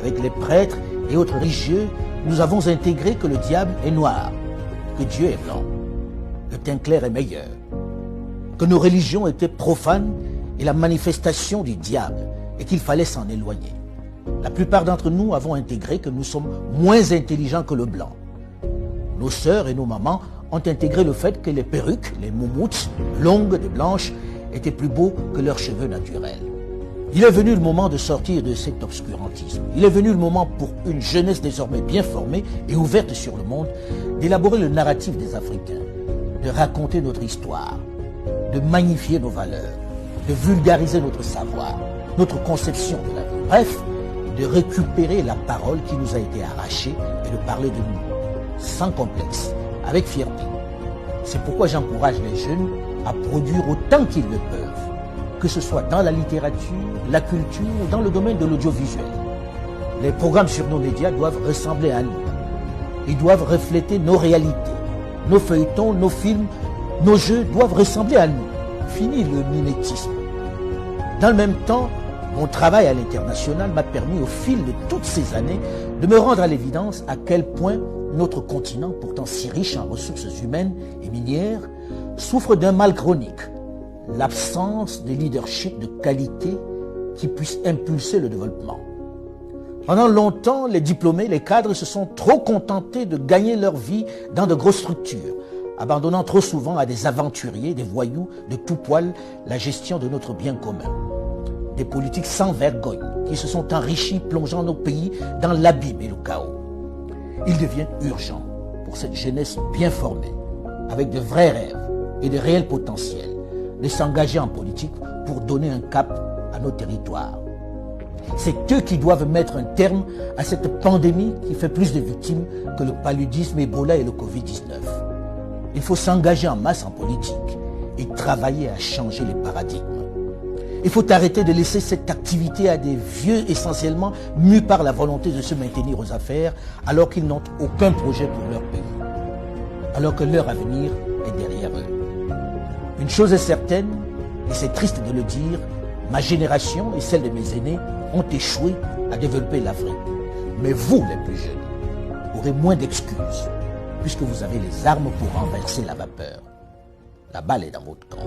avec les prêtres et autres religieux, nous avons intégré que le diable est noir, que Dieu est blanc, que teint clair est meilleur, que nos religions étaient profanes et la manifestation du diable et qu'il fallait s'en éloigner. La plupart d'entre nous avons intégré que nous sommes moins intelligents que le blanc. Nos sœurs et nos mamans ont intégré le fait que les perruques, les moumoutes, longues et blanches, étaient plus beaux que leurs cheveux naturels. Il est venu le moment de sortir de cet obscurantisme. Il est venu le moment pour une jeunesse désormais bien formée et ouverte sur le monde, d'élaborer le narratif des Africains, de raconter notre histoire, de magnifier nos valeurs, de vulgariser notre savoir, notre conception de la vie. Bref, de récupérer la parole qui nous a été arrachée et de parler de nous, sans complexe, avec fierté. C'est pourquoi j'encourage les jeunes à produire autant qu'ils le peuvent, que ce soit dans la littérature, la culture ou dans le domaine de l'audiovisuel. Les programmes sur nos médias doivent ressembler à nous. Ils doivent refléter nos réalités. Nos feuilletons, nos films, nos jeux doivent ressembler à nous. Fini le mimétisme. Dans le même temps, mon travail à l'international m'a permis au fil de toutes ces années de me rendre à l'évidence à quel point notre continent, pourtant si riche en ressources humaines et minières, souffre d'un mal chronique, l'absence de leadership de qualité qui puisse impulser le développement. Pendant longtemps, les diplômés, les cadres se sont trop contentés de gagner leur vie dans de grosses structures, abandonnant trop souvent à des aventuriers, des voyous de tout poil la gestion de notre bien commun. Des politiques sans vergogne qui se sont enrichis, plongeant nos pays dans l'abîme et le chaos. Il devient urgent pour cette jeunesse bien formée, avec de vrais rêves et de réels potentiels, de s'engager en politique pour donner un cap à nos territoires. C'est eux qui doivent mettre un terme à cette pandémie qui fait plus de victimes que le paludisme, Ebola et le Covid-19. Il faut s'engager en masse en politique et travailler à changer les paradigmes. Il faut arrêter de laisser cette activité à des vieux essentiellement mus par la volonté de se maintenir aux affaires alors qu'ils n'ont aucun projet pour leur pays, alors que leur avenir est derrière eux. Une chose est certaine, et c'est triste de le dire, ma génération et celle de mes aînés ont échoué à développer l'Afrique. Mais vous, les plus jeunes, aurez moins d'excuses puisque vous avez les armes pour renverser la vapeur. La balle est dans votre camp.